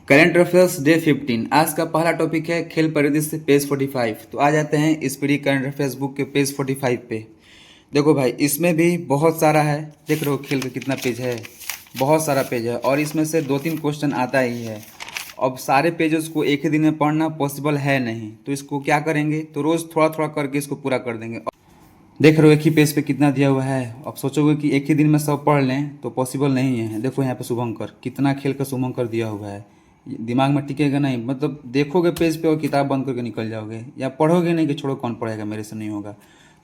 Current affairs day 15। आज का पहला टॉपिक है खेल परिदृश्य पेज 45। तो आ जाते हैं स्पीडी करंट अफेयर्स बुक के पेज 45 पे। देखो भाई, इसमें भी बहुत सारा है। देख रहे हो खेल का कितना पेज है, बहुत सारा पेज है और इसमें से 2-3 क्वेश्चन आता ही है। अब सारे पेजेस को एक ही दिन में पढ़ना पॉसिबल है नहीं, तो इसको क्या करेंगे, तो रोज़ थोड़ा थोड़ा करके इसको पूरा कर देंगे। देख रहे हो एक ही पेज पे कितना दिया हुआ है। अब सोचोगे कि एक ही दिन में सब पढ़ लें, तो पॉसिबल नहीं है। देखो यहाँ पे शुभंकर, कितना खेल का शुभंकर दिया हुआ है, ये दिमाग में टिकेगा नहीं। मतलब देखोगे पेज पे और किताब बंद करके निकल जाओगे, या पढ़ोगे नहीं कि छोड़ो कौन पढ़ेगा, मेरे से नहीं होगा।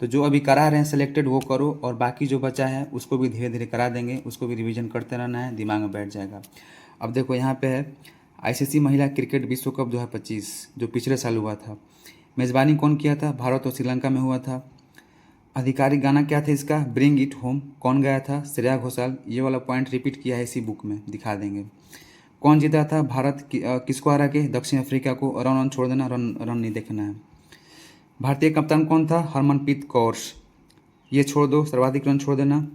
तो जो अभी करा रहे हैं सेलेक्टेड वो करो, और बाकी जो बचा है उसको भी धीरे धीरे करा देंगे, उसको भी रिवीजन करते रहना है, दिमाग में बैठ जाएगा। अब देखो यहाँ पे है आईसीसी महिला क्रिकेट विश्व कप 2025 जो पिछले साल हुआ था। मेज़बानी कौन किया था? भारत और श्रीलंका में हुआ था। आधिकारिक गाना क्या था इसका? Bring it home. कौन गाया था? श्रेया घोषाल। ये वाला पॉइंट रिपीट किया है इसी बुक में, दिखा देंगे। कौन जीता था? भारत किसको हरा के? दक्षिण अफ्रीका को। रन रन छोड़ देना, रन रन नहीं देखना है। भारतीय कप्तान कौन था? हरमनप्रीत कौर। ये छोड़ दो, सर्वाधिक रन छोड़ देना,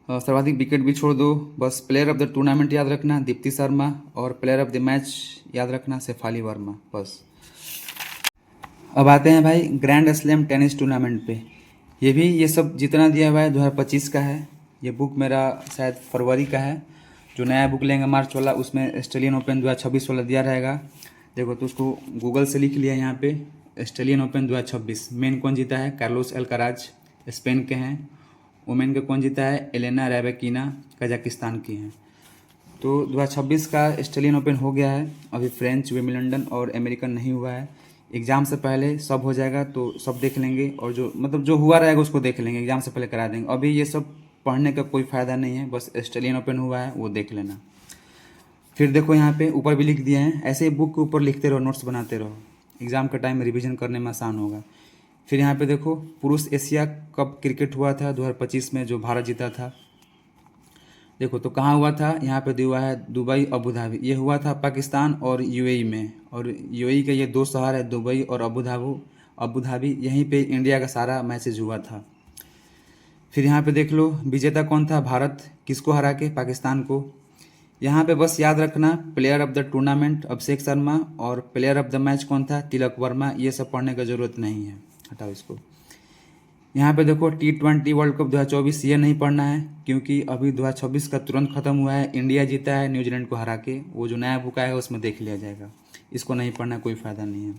सर्वाधिक विकेट भी छोड़ दो। बस प्लेयर ऑफ द टूर्नामेंट याद रखना, दीप्ति शर्मा, और प्लेयर ऑफ द मैच याद रखना, शेफाली वर्मा। बस। अब आते हैं भाई ग्रैंड स्लैम टेनिस टूर्नामेंट पे। ये सब जितना दिया हुआ है 2025 का है। ये बुक मेरा शायद फरवरी का है। जो नया बुक लेंगे मार्च वाला, उसमें ऑस्ट्रेलियन ओपन 2026 वाला दिया रहेगा। देखो, तो उसको गूगल से लिख लिया यहाँ पे, ऑस्ट्रेलियन ओपन 2026। मेन कौन जीता है? कार्लोस अल्काराज, स्पेन के हैं। वुमेन का कौन जीता है? एलेना रैबेकिना, कजाकिस्तान की हैं। तो 2026 का ऑस्ट्रेलियन ओपन हो गया है। अभी फ्रेंच, विमिलंडन और अमेरिकन नहीं हुआ है। एग्ज़ाम से पहले सब हो जाएगा, तो सब देख लेंगे, और जो मतलब जो हुआ रहेगा उसको देख लेंगे, एग्ज़ाम से पहले करा देंगे। अभी ये सब पढ़ने का कोई फ़ायदा नहीं है, बस ऑस्ट्रेलियन ओपन हुआ है वो देख लेना। फिर देखो यहाँ पे ऊपर भी लिख दिए हैं, ऐसे ही बुक के ऊपर लिखते रहो, नोट्स बनाते रहो, एग्ज़ाम का टाइम रिवीजन करने में आसान होगा। फिर यहाँ पे देखो पुरुष एशिया कप क्रिकेट हुआ था 2025 में, जो भारत जीता था। देखो तो कहाँ हुआ था, यहाँ पे दिया हुआ है दुबई, अबू धाबी। ये हुआ था पाकिस्तान और यूएई में, और यूएई का ये दो शहर है, दुबई और अबू धाबी। यहीं पे इंडिया का सारा मैचेज हुआ था। फिर यहाँ पे देख लो विजेता कौन था? भारत। किसको हरा के? पाकिस्तान को। यहाँ पे बस याद रखना player of the tournament Abhishek Sharma, और प्लेयर ऑफ द मैच कौन था? तिलक वर्मा। ये सब पढ़ने का ज़रूरत नहीं है, हटाओ इसको। यहाँ पे देखो T20 वर्ल्ड कप 2024, ये नहीं पढ़ना है क्योंकि अभी 2026 का तुरंत खत्म हुआ है। इंडिया जीता है न्यूजीलैंड को हरा के। वो जो नया बुक आएगा उसमें देख लिया जाएगा। इसको नहीं पढ़ना, कोई फ़ायदा नहीं है।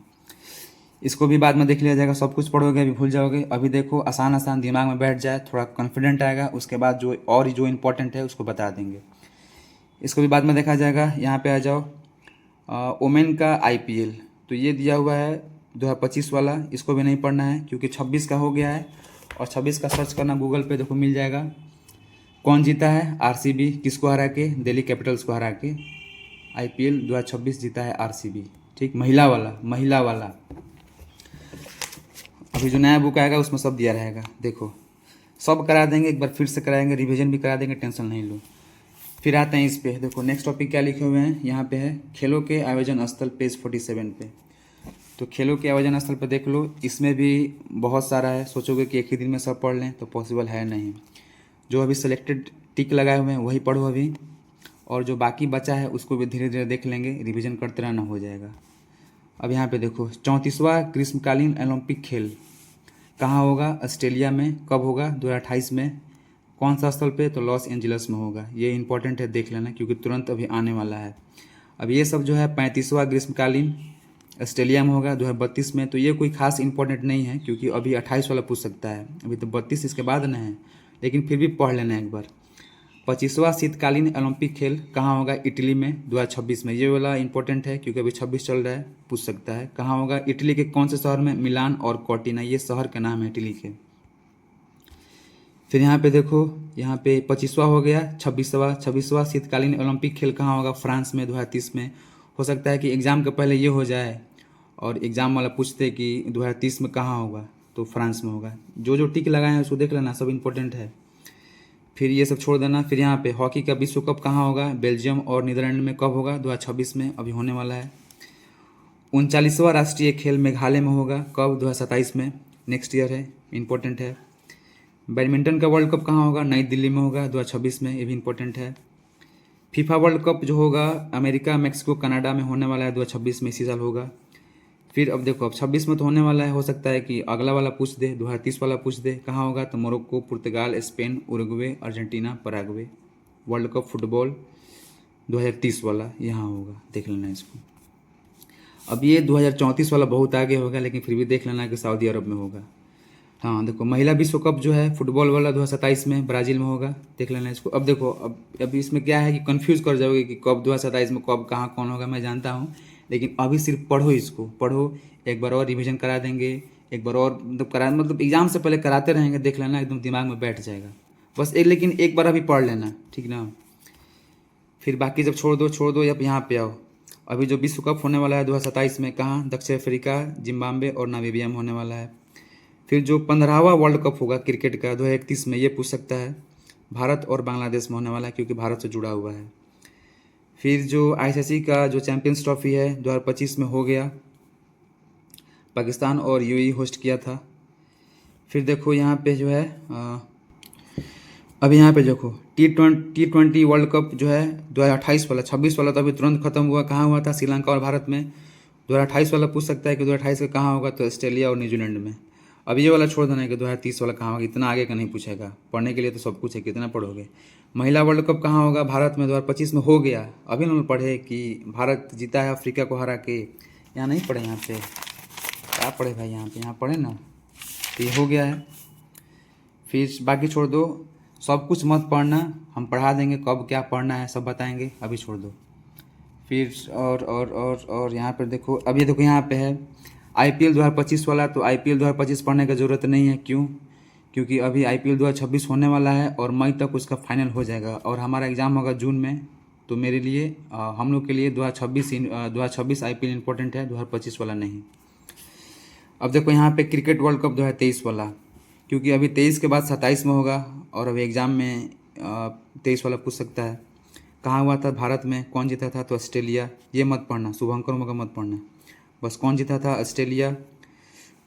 इसको भी बाद में देख लिया जाएगा। सब कुछ पढ़ोगे अभी भूल जाओगे। अभी देखो आसान आसान दिमाग में बैठ जाए, थोड़ा कॉन्फिडेंट आएगा, उसके बाद जो इंपॉर्टेंट है उसको बता देंगे। इसको भी बाद में देखा जाएगा। यहाँ पे आ जाओ ओमेन का आईपीएल, तो ये दिया हुआ है 2025 वाला। इसको भी नहीं पढ़ना है क्योंकि 26 का हो गया है, और 26 का सर्च करना गूगल पे, देखो मिल जाएगा। कौन जीता है? आरसीबी। किसको हरा के? दिल्ली कैपिटल्स को हरा के। आईपीएल 2026 जीता है आरसीबी। ठीक, महिला वाला। अभी जो नया बुक आएगा उसमें सब दिया रहेगा। देखो सब करा देंगे, एक बार फिर से कराएंगे, रिवीजन भी करा देंगे, टेंशन नहीं लो। फिर आते हैं इस पे। देखो नेक्स्ट टॉपिक क्या लिखे हुए हैं यहाँ पे है, खेलों के आयोजन स्थल, पेज 47 पे। तो खेलों के आयोजन स्थल पे देख लो, इसमें भी बहुत सारा है। सोचोगे कि एक ही दिन में सब पढ़ लें, तो पॉसिबल है नहीं। जो अभी सेलेक्टेड टिक लगाए हुए हैं वही पढ़ो अभी, और जो बाकी बचा है उसको भी धीरे धीरे देख लेंगे, रिवीजन करते रहना, हो जाएगा। अब यहाँ पे देखो 34वां ग्रीष्मकालीन ओलंपिक खेल कहाँ होगा? ऑस्ट्रेलिया में। कब होगा? 2028 में। कौन सा स्थल पे? तो लॉस एंजल्स में होगा। ये इंपॉर्टेंट है, देख लेना, क्योंकि तुरंत अभी आने वाला है। अब ये सब जो है 35वां ग्रीष्मकालीन ऑस्ट्रेलिया में होगा 2032 में। तो ये कोई खास इंपॉर्टेंट नहीं है, क्योंकि अभी 28 वाला पूछ सकता है, अभी तो 32 इसके बाद न है, लेकिन फिर भी पढ़ लेना एक बार। 25वां शीतकालीन ओलंपिक खेल कहाँ होगा? इटली में 2026 में। ये वाला इंपॉर्टेंट है क्योंकि अभी 26 चल रहा है, पूछ सकता है। कहाँ होगा? इटली के कौन से शहर में? मिलान और कॉर्टिना, ये शहर के नाम है इटली के। फिर यहाँ पे देखो, यहाँ पे 25वां हो गया। 26वां शीतकालीन ओलंपिक खेल कहाँ होगा? फ्रांस में 2030 में। हो सकता है कि एग्ज़ाम के पहले ये हो जाए और एग्ज़ाम वाला पूछते कि 2030 में कहाँ होगा, तो फ्रांस में होगा। जो जो टिक लगाए हैं उसको देख लेना, सब इंपॉर्टेंट है। फिर ये सब छोड़ देना। फिर यहाँ पे हॉकी का विश्व कप कहाँ होगा? बेल्जियम और नीदरलैंड में। कब होगा? 2026 में, अभी होने वाला है। 39वां राष्ट्रीय खेल मेघालय में होगा। कब? 2027 में, नेक्स्ट ईयर है, इंपॉर्टेंट है। बैडमिंटन का वर्ल्ड कप कहाँ होगा? नई दिल्ली में होगा 2026 में, ये भी इंपॉर्टेंट है। फीफा वर्ल्ड कप जो होगा अमेरिका, मैक्सिको, कनाडा में होने वाला है 2026 में, इसी साल होगा। फिर अब देखो, अब 26 में तो होने वाला है, हो सकता है कि अगला वाला पूछ दे, 2030 वाला पूछ दे। कहाँ होगा? तो Morocco, Portugal, Spain, Uruguay, Argentina, Paraguay. World cup football 2030 वाला यहाँ होगा, देख लेना इसको। अब ये 2034 वाला बहुत आगे होगा, लेकिन फिर भी देख लेना कि सऊदी अरब में होगा। हाँ देखो, महिला विश्व कप जो है फुटबॉल वाला 2027 में ब्राज़ील में होगा, देख लेना इसको। अब देखो, अब इसमें क्या है कि कंफ्यूज कर जाओगे कि कब 2027 में कब कहाँ कौन होगा, मैं जानता हूँ, लेकिन अभी सिर्फ पढ़ो इसको, पढ़ो, एक बार और रिवीजन करा देंगे, एक बार और मतलब एग्जाम से पहले कराते रहेंगे, देख लेना एकदम दिमाग में बैठ जाएगा। बस एक, लेकिन एक बार अभी पढ़ लेना, ठीक ना। फिर बाकी जब छोड़ दो, अब यहाँ पे आओ। अभी जो विश्व कप होने वाला है 2027 में, कहाँ? दक्षिण अफ्रीका, जिम्बाब्वे और नामीबिया में होने वाला है। फिर जो 15वां वर्ल्ड कप होगा क्रिकेट का 2031 में, ये पूछ सकता है, भारत और बांग्लादेश में होने वाला है, क्योंकि भारत से जुड़ा हुआ है। फिर जो आईसीसी का जो चैंपियंस ट्रॉफी है 2025 में हो गया, पाकिस्तान और यूएई होस्ट किया था। फिर देखो यहाँ पे जो है अब यहाँ पे देखो टी20 वर्ल्ड कप जो है 2028 वाला, 26 वाला तो अभी तुरंत खत्म हुआ, कहाँ हुआ था? श्रीलंका और भारत में। 2028 वाला पूछ सकता है कि 2028 का कहाँ होगा, तो ऑस्ट्रेलिया और न्यूजीलैंड में। अब ये वाला छोड़ देना है कि 2030 वाला कहाँ होगा, इतना आगे का नहीं पूछेगा, पढ़ने के लिए तो सब कुछ है, कितना पढ़ोगे। महिला वर्ल्ड कप कहाँ होगा? भारत में, 2025 में हो गया। अभी ना पढ़े कि भारत जीता है अफ्रीका को हरा के, यहाँ नहीं पढ़े, यहाँ पे क्या पढ़े भाई, यहाँ पे यहाँ पढ़े ना, तो ये हो गया है। फिर बाकी छोड़ दो, सब कुछ मत पढ़ना, हम पढ़ा देंगे, कब क्या पढ़ना है सब बताएंगे, अभी छोड़ दो। फिर और यहाँ पर देखो, अब ये देखो यहाँ पे है आईपीएल 2025 वाला, तो आईपीएल 2025 पढ़ने का ज़रूरत नहीं है। क्यों? क्योंकि अभी आईपीएल 2026 होने वाला है और मई तक उसका फाइनल हो जाएगा, और हमारा एग्ज़ाम होगा जून में। तो मेरे लिए हम लोग के लिए 2026 आईपीएल इंपॉर्टेंट है, 2025 वाला नहीं। अब देखो यहाँ पे क्रिकेट वर्ल्ड कप 2023 वाला, क्योंकि अभी 23 के बाद 27 में होगा, और अभी एग्ज़ाम में 23 वाला पूछ सकता है। कहाँ हुआ था? भारत में। कौन जीता था? तो ऑस्ट्रेलिया। ये मत पढ़ना, शुभंकर मौका मत पढ़ना, बस कौन जीता था? ऑस्ट्रेलिया।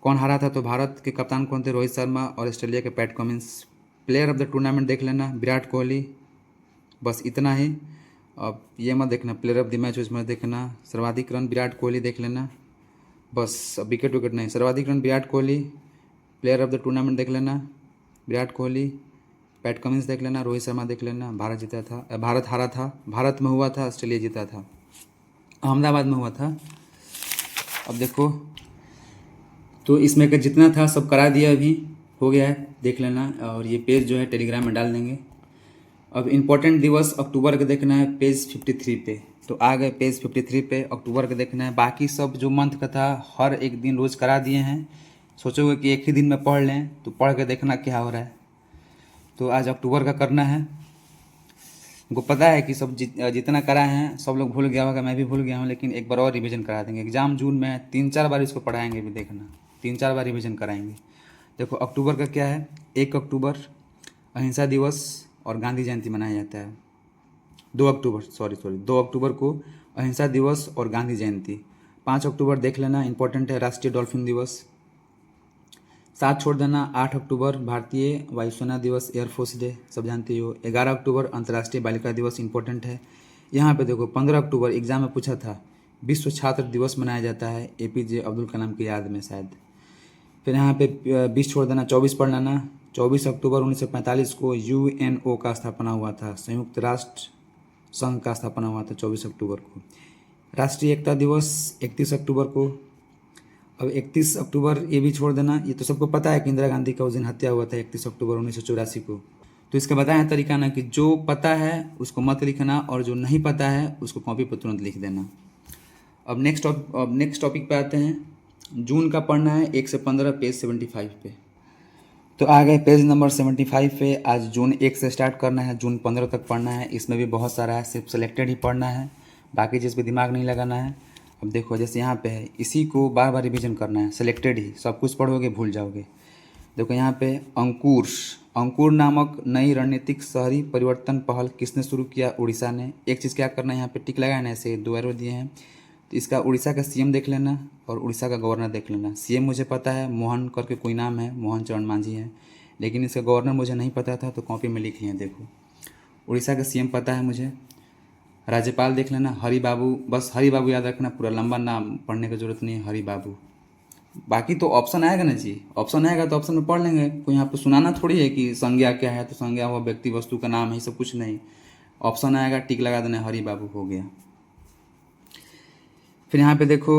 कौन हारा था? तो भारत के कप्तान कौन थे? रोहित शर्मा, और ऑस्ट्रेलिया के PAT Cummins. Player of the tournament देख लेना, विराट कोहली, बस इतना ही। अब ये मत देखना प्लेयर ऑफ द मैच, उसमें देखना सर्वाधिक रन विराट कोहली देख लेना, बस। अब विकेट विकेट नहीं, सर्वाधिक run Virat Kohli. Player of the tournament देख लेना, विराट कोहली। पैट कमिंस देख लेना, रोहित शर्मा देख लेना। भारत जीता था, भारत हारा था, भारत में हुआ था, ऑस्ट्रेलिया जीता था, अहमदाबाद में हुआ था। अब देखो, तो इसमें का जितना था सब करा दिया, अभी हो गया है, देख लेना। और ये पेज जो है टेलीग्राम में डाल देंगे। अब इम्पोर्टेंट दिवस अक्टूबर का देखना है, पेज 53 पे। तो आ गए पेज 53 पे, अक्टूबर का देखना है। बाकी सब जो मंथ का था हर एक दिन रोज़ करा दिए हैं। सोचोगे कि एक ही दिन में पढ़ लें, तो पढ़ के देखना क्या हो रहा है। तो आज अक्टूबर का करना है। हमको पता है कि सब जितना करा है सब लोग भूल गया होगा, मैं भी भूल गया हूँ, लेकिन एक बार और रिवीजन करा देंगे। एग्ज़ाम जून में 3-4 बार इसको पढ़ाएंगे, भी देखना 3-4 बार रिवीजन कराएंगे। देखो अक्टूबर का क्या है, 1 अक्टूबर अहिंसा दिवस और गांधी जयंती मनाया जाता है। 2 अक्टूबर को अहिंसा दिवस और गांधी जयंती। 5 अक्टूबर देख लेना, इंपॉर्टेंट है, राष्ट्रीय डॉल्फिन दिवस। 7 छोड़ देना, 8 अक्टूबर भारतीय वायुसेना दिवस, एयरफोर्स डे, सब जानते हो। 11 अक्टूबर अंतर्राष्ट्रीय बालिका दिवस, इंपॉर्टेंट है। यहाँ पे देखो 15 अक्टूबर एग्जाम में पूछा था, विश्व छात्र दिवस मनाया जाता है, एपीजे अब्दुल कलाम की याद में शायद। फिर यहाँ पे 20 छोड़ देना, 24 पढ़ लेना। 24 अक्टूबर 1945 को यूएनओ का स्थापना हुआ था, संयुक्त राष्ट्र संघ का स्थापना हुआ था 24 अक्टूबर को। राष्ट्रीय एकता दिवस 31 अक्टूबर को। अब 31 अक्टूबर ये भी छोड़ देना, ये तो सबको पता है कि इंदिरा गांधी का उस दिन हत्या हुआ था 31 अक्टूबर 1984 को। तो इसका बताया तरीका ना कि जो पता है उसको मत लिखना, और जो नहीं पता है उसको कॉपी पर तुरंत लिख देना। अब नेक्स्ट टॉपिक पे आते हैं। जून का पढ़ना है 1 से 15, पेज 75 पे। तो आ गए पेज नंबर 75 पे। आज जून 1 से स्टार्ट करना है, जून 15 तक पढ़ना है। इसमें भी बहुत सारा है, सिर्फ सेलेक्टेड ही पढ़ना है, बाकी चीज़ पे दिमाग नहीं लगाना है। अब देखो जैसे यहाँ पे है, इसी को बार बार रिवीजन करना है, सेलेक्टेड ही, सब कुछ पढ़ोगे भूल जाओगे। देखो यहाँ पे अंकुर नामक नई रणनीतिक शहरी परिवर्तन पहल किसने शुरू किया? उड़ीसा ने। एक चीज़ क्या करना है, यहाँ पे टिक लगाया ना, ऐसे 2 एरो दिए हैं, तो इसका उड़ीसा का सीएम देख लेना और उड़ीसा का गवर्नर देख लेना। सीएम मुझे पता है, मोहन करके कोई नाम है, मोहन चरण मांझी है, लेकिन इसका गवर्नर मुझे नहीं पता था, तो कॉपी में लिख लिया। देखो उड़ीसा का सीएम पता है मुझे, राज्यपाल देख लेना हरि बाबू, बस हरि बाबू याद रखना, पूरा लंबा नाम पढ़ने की जरूरत नहीं है, हरि बाबू। बाकी तो ऑप्शन आएगा ना जी, ऑप्शन आएगा तो ऑप्शन में पढ़ लेंगे, कोई यहाँ पे सुनाना थोड़ी है कि संज्ञा क्या है, तो संज्ञा हुआ व्यक्ति वस्तु का नाम है, ये सब कुछ नहीं। ऑप्शन आएगा टिक लगा देना, हरि बाबू हो गया। फिर यहाँ पे देखो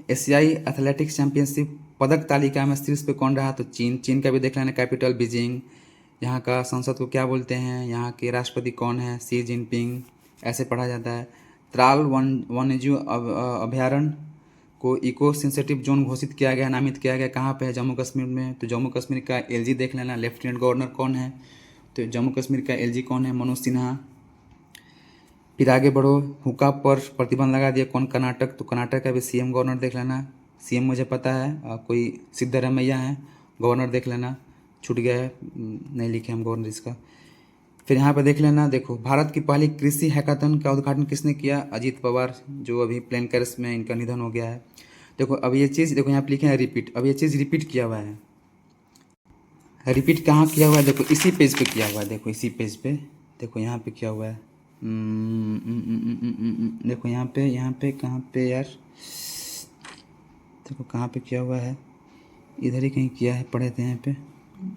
एशियाई एथलेटिक्स चैंपियनशिप पदक तालिका में शीर्ष पे कौन रहा, तो चीन। चीन का भी देख लेना, कैपिटल बीजिंग। यहाँ का संसद को क्या बोलते हैं, यहाँ के राष्ट्रपति कौन है, सी जिनपिंग, ऐसे पढ़ा जाता है। त्राल वन्यजीव अभयारण्य को इको सेंसिटिव जोन घोषित किया गया, नामित किया गया, कहाँ पे है, जम्मू कश्मीर में। तो जम्मू कश्मीर का एलजी देख लेना, लेफ्टिनेंट गवर्नर कौन है, तो जम्मू कश्मीर का एलजी कौन है, मनोज सिन्हा। फिर आगे बढ़ो, हुक्का पर प्रतिबंध लगा दिया कौन, कर्नाटक। तो कर्नाटक का भी सीएम गवर्नर देख लेना, सीएम मुझे पता है कोई सिद्धरामैया है, गवर्नर देख लेना, छूट गया है, नहीं लिखे हम गवर्नर इसका। फिर यहाँ पे देख लेना, देखो भारत की पहली कृषि हैकाथन का उद्घाटन किसने किया, अजीत पवार, जो अभी प्लेन क्रैश में इनका निधन हो गया है। देखो अब ये चीज़, देखो यहाँ पे लिखे हैं रिपीट, अब ये चीज़ रिपीट किया हुआ है। रिपीट कहाँ किया हुआ है, देखो इसी पेज पे किया हुआ है, देखो इसी पेज पे, देखो यहाँ पे किया हुआ है। देखो यहाँ पे कहाँ पे यार, देखो कहाँ पे किया हुआ है, इधर ही कहीं किया है, पढ़े थे यहाँ पे।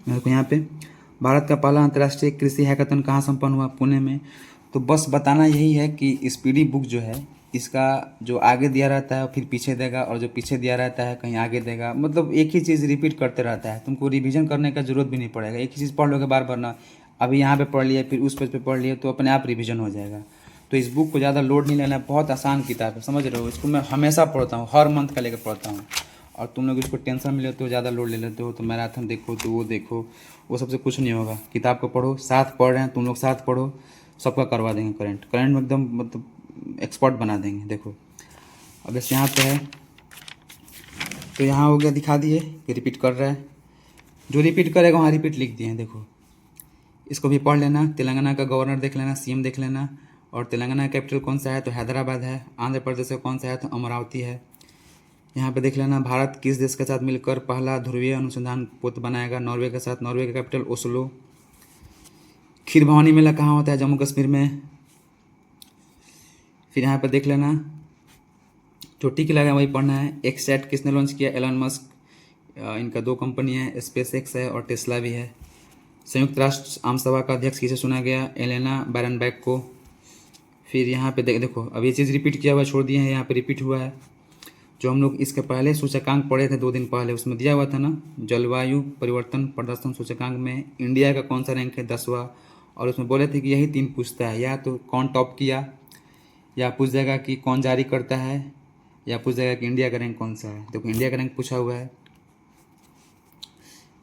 देखो यहाँ पे, भारत का पहला अंतर्राष्ट्रीय कृषि हैकाथन कहाँ संपन्न हुआ, पुणे में। तो बस बताना यही है कि स्पीडी बुक जो है, इसका जो आगे दिया रहता है फिर पीछे देगा, और जो पीछे दिया रहता है कहीं आगे देगा, मतलब एक ही चीज़ रिपीट करते रहता है, तुमको रिवीजन करने का जरूरत भी नहीं पड़ेगा, एक ही चीज़ पढ़ लोगे बार बार ना। अभी यहाँ पे पढ़ लिया, फिर उस पेज पे पढ़ लिया, तो अपने आप रिवीजन हो जाएगा। तो इस बुक को ज़्यादा लोड नहीं लेना है, बहुत आसान किताब है, समझ रहे हो। इसको मैं हमेशा पढ़ता हूँ, हर मंथ का लेकर पढ़ता हूँ। और तुम लोग इसको टेंशन में लेते हो, ज़्यादा लोड ले लेते हो, तो मैराथन देखो, तो वो देखो, वो सबसे कुछ नहीं होगा। किताब को पढ़ो, साथ पढ़ रहे हैं तुम लोग, साथ पढ़ो, सबका करवा देंगे करंट, करंट में एकदम मतलब एक्सपर्ट बना देंगे। देखो अब जैसे यहाँ पे है, तो यहाँ हो गया, दिखा दिए कि रिपीट कर रहा है, जो रिपीट करेगा वहाँ रिपीट लिख दिए हैं। देखो इसको भी पढ़ लेना, तेलंगाना का गवर्नर देख लेना, सीएम देख लेना, और तेलंगाना का कैपिटल कौन सा है, तो हैदराबाद है। आंध्र प्रदेश का कौन सा है, तो अमरावती है। यहाँ पे देख लेना, भारत किस देश के साथ मिलकर पहला ध्रुवीय अनुसंधान पोत बनाएगा, नॉर्वे के साथ। नॉर्वे का कैपिटल ओस्लो। खीर भवानी मेला कहाँ होता है, जम्मू कश्मीर में। फिर यहाँ पे देख लेना, जो टिक लगा वही पढ़ना है। एक्सैट किसने लॉन्च किया, एलन मस्क। इनका दो कंपनी है, स्पेस एक्स है और टेस्ला भी है। संयुक्त राष्ट्र आम सभा का अध्यक्ष किसे चुना गया, एलेना बैरनबैक को। फिर यहाँ पे देखो अब ये चीज़ रिपीट किया हुआ छोड़ दिए हैं, यहाँ पे रिपीट हुआ है। जो हम लोग इसके पहले सूचकांक पढ़े थे 2 दिन पहले, उसमें दिया हुआ था ना, जलवायु परिवर्तन प्रदर्शन सूचकांक में इंडिया का कौन सा रैंक है, 10वां। और उसमें बोले थे कि यही 3 पूछता है, या तो कौन टॉप किया, या पूछ जाएगा कि कौन जारी करता है, या पूछ जाएगा कि इंडिया का रैंक कौन सा है। देखो इंडिया का रैंक पूछा हुआ है,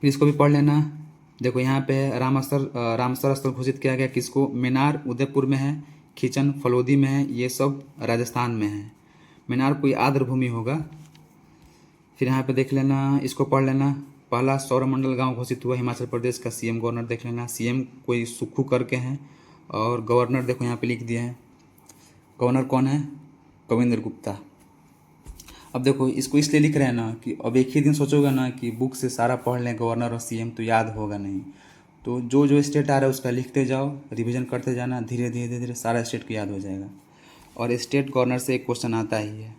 फिर इसको भी पढ़ लेना। देखो यहाँ पे रामसर स्थल घोषित किया गया किसको, मीनार उदयपुर में है, खींचन फलोदी में है, ये सब राजस्थान में है। मीनार कोई आर्द्र भूमि होगा। फिर यहाँ पे देख लेना, इसको पढ़ लेना, पहला सौरमंडल गांव घोषित हुआ हिमाचल प्रदेश का, सीएम गवर्नर देख लेना, सीएम कोई सुक्खू करके हैं, और गवर्नर देखो यहाँ पे लिख दिया है, गवर्नर कौन है, कविंद्र गुप्ता। अब देखो इसको इसलिए लिख रहे हैं ना कि अब एक ही दिन सोचोगे ना कि बुक से सारा पढ़ लें गवर्नर और सीएम, तो याद होगा नहीं। तो जो जो स्टेट आ रहा है उसका लिखते जाओ, रिवीजन करते जाना, धीरे धीरे धीरे धीरे सारा स्टेट को याद हो जाएगा। और स्टेट गवर्नर से एक क्वेश्चन आता ही है।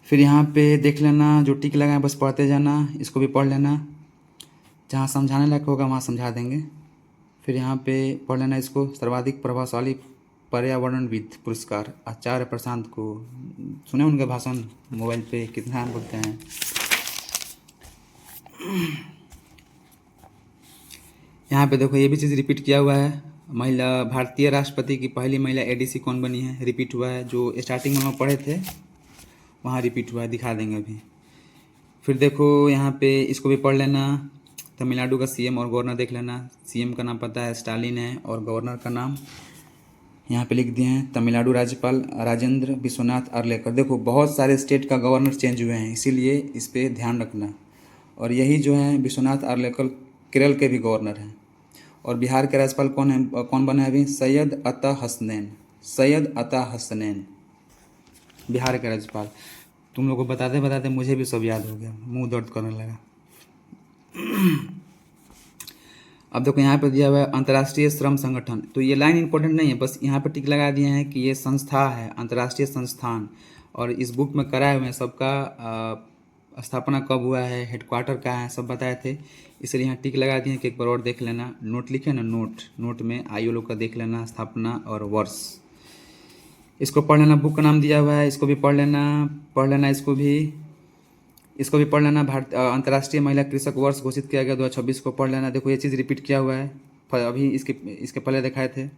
फिर यहाँ पे देख लेना, जो टिक लगा है बस पढ़ते जाना, इसको भी पढ़ लेना, जहाँ समझाने लायक होगा वहाँ समझा देंगे। फिर यहाँ पे पढ़ लेना इसको, सर्वाधिक प्रभावशाली पर्यावरणविद पुरस्कार आचार्य प्रशांत को। सुने उनका भाषण मोबाइल पे, कितना बोलते हैं। यहाँ पे देखो ये भी चीज़ रिपीट किया हुआ है, महिला भारतीय राष्ट्रपति की पहली महिला एडीसी कौन बनी है, रिपीट हुआ है। जो स्टार्टिंग में हम पढ़े थे वहाँ रिपीट हुआ है, दिखा देंगे अभी। फिर देखो यहाँ पे इसको भी पढ़ लेना, तमिलनाडु का सीएम और गवर्नर देख लेना। सीएम का नाम पता है, स्टालिन है, और गवर्नर का नाम यहाँ पे लिख दिए हैं, तमिलनाडु राज्यपाल राजेंद्र विश्वनाथ आर्लेकर। देखो बहुत सारे स्टेट का गवर्नर चेंज हुए हैं, इसीलिए इस पर ध्यान रखना। और यही जो है विश्वनाथ आर्लेकर केरल के भी गवर्नर हैं। और बिहार के राज्यपाल कौन है, कौन बने हैं अभी, सैयद अता हसनैन, सैयद अता हसनैन बिहार के राज्यपाल। तुम लोग को बताते बताते मुझे भी सब याद हो गया, मुंह दर्द करने लगा। अब देखो यहाँ पे दिया हुआ है अंतर्राष्ट्रीय श्रम संगठन, तो ये लाइन इंपॉर्टेंट नहीं है, बस यहाँ पे टिक लगा दिए हैं कि ये संस्था है, अंतर्राष्ट्रीय संस्थान। और इस बुक में कराए हुए हैं सबका स्थापना कब हुआ है, हेडक्वार्टर कहाँ है, सब बताए थे, इसलिए यहाँ टिक लगा दिए कि एक बार और देख लेना। नोट लिखे ना, नोट में आईओ लोग का देख लेना, स्थापना और वर्ष, इसको पढ़ लेना। बुक का नाम दिया हुआ है, इसको भी पढ़ लेना इसको भी पढ़ लेना। भारत अंतर्राष्ट्रीय महिला कृषक वर्ष घोषित किया गया 2026 को पढ़ लेना। देखो ये चीज़ रिपीट किया हुआ है, अभी इसके पहले दिखाए थे,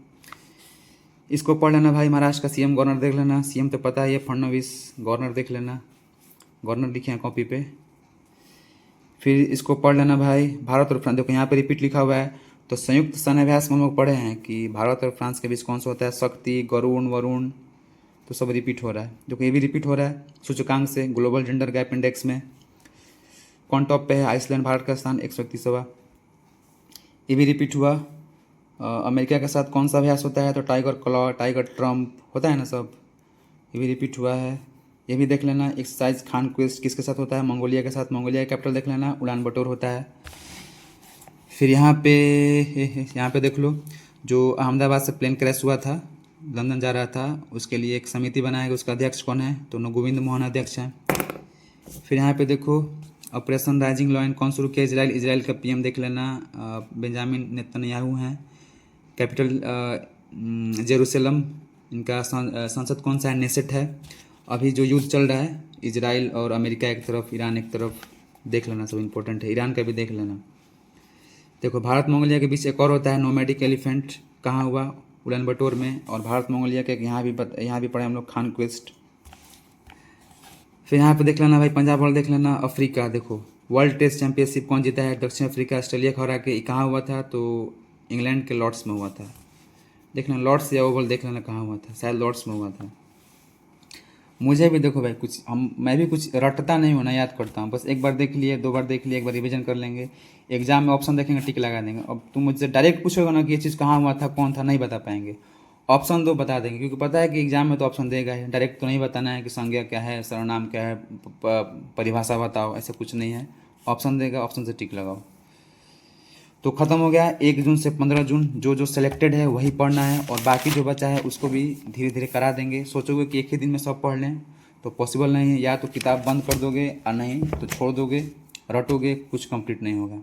इसको पढ़ लेना भाई। महाराष्ट्र का सीएम गवर्नर देख लेना, सीएम तो पता है ये फडणवीस, गवर्नर देख लेना, गवर्नर लिखे हैं कॉपी पे। फिर इसको पढ़ लेना भाई, भारत और फ्रांस, देखो यहाँ पे रिपीट लिखा हुआ है, तो संयुक्त सैन्याभ्यास में हम लोग पढ़े हैं कि भारत और फ्रांस के बीच कौन सा होता है, शक्ति, गरुण, वरुण, तो सब रिपीट हो रहा है। देखो ये भी रिपीट हो रहा है सूचकांक से, ग्लोबल जेंडर गैप इंडेक्स में कौन टॉप पे है, आइसलैंड, भारत का स्थान 131वां, ये भी रिपीट हुआ। अमेरिका के साथ कौन सा अभ्यास होता है, तो टाइगर क्लॉ, टाइगर ट्रम्प होता है ना सब, ये भी रिपीट हुआ है, ये भी देख लेना। एक्सरसाइज खान क्वेस्ट किसके साथ होता है, मंगोलिया के साथ, मंगोलिया का कैपिटल देख लेना, उड़ान बटोर होता है। फिर यहाँ पे देख लो, जो अहमदाबाद से प्लेन क्रैश हुआ था, लंदन जा रहा था, उसके लिए एक समिति बनाया गया, उसका अध्यक्ष कौन है, तो गोविंद मोहन अध्यक्ष हैं। फिर यहाँ पे देखो ऑपरेशन राइजिंग लॉयन कौन शुरू किया, इजराइल का पीएम देख लेना, बेंजामिन नेतन्याहू हैं। कैपिटल जेरूसलम, इनका संसद कौन सा है, नेसेट है। अभी जो युद्ध चल रहा है इजराइल और अमेरिका एक तरफ, ईरान एक तरफ, देख लेना, सब इंपॉर्टेंट है, ईरान का भी देख लेना। देखो भारत मंगोलिया के बीच एक और होता है नोमैडिक एलिफेंट, कहाँ हुआ, उड़ान बटोर में। और भारत मंगोलिया के यहाँ भी पढ़े हम लोग, खान क्वेस्ट। फिर यहाँ पे देख लेना भाई, पंजाब वाला देख लेना। अफ्रीका देखो, वर्ल्ड टेस्ट चैंपियनशिप कौन जीता है, दक्षिण अफ्रीका, ऑस्ट्रेलिया को हरा के। कहाँ हुआ था, तो इंग्लैंड के लॉर्ड्स में हुआ था, देख लेना। लॉर्ड्स या ओवल देख लेना कहाँ हुआ था, शायद लॉर्ड्स में हुआ था। मुझे भी देखो भाई कुछ मैं भी कुछ रटता नहीं हूँ ना, याद करता हूँ, बस एक बार देख लिए, 2 बार देख लिए, एक बार रिवीजन कर लेंगे, एग्जाम में ऑप्शन देखेंगे, टिक लगा देंगे। अब तुम मुझसे डायरेक्ट पूछोगे ना कि ये चीज़ कहाँ हुआ था, कौन था, नहीं बता पाएंगे। ऑप्शन 2 बता देंगे, क्योंकि पता है कि एग्जाम में तो ऑप्शन देगा ही, डायरेक्ट तो नहीं बताना है कि संज्ञा क्या है, सर्वनाम क्या है, परिभाषा बताओ, ऐसा कुछ नहीं है। ऑप्शन देगा, ऑप्शन से टिक लगाओ। तो ख़त्म हो गया 1 जून से 15 जून, जो सिलेक्टेड है वही पढ़ना है, और बाकी जो बचा है उसको भी धीरे धीरे करा देंगे। सोचोगे कि एक ही दिन में सब पढ़ लें तो पॉसिबल नहीं है, या तो किताब बंद कर दोगे और नहीं तो छोड़ दोगे, रटोगे, कुछ कंप्लीट नहीं होगा।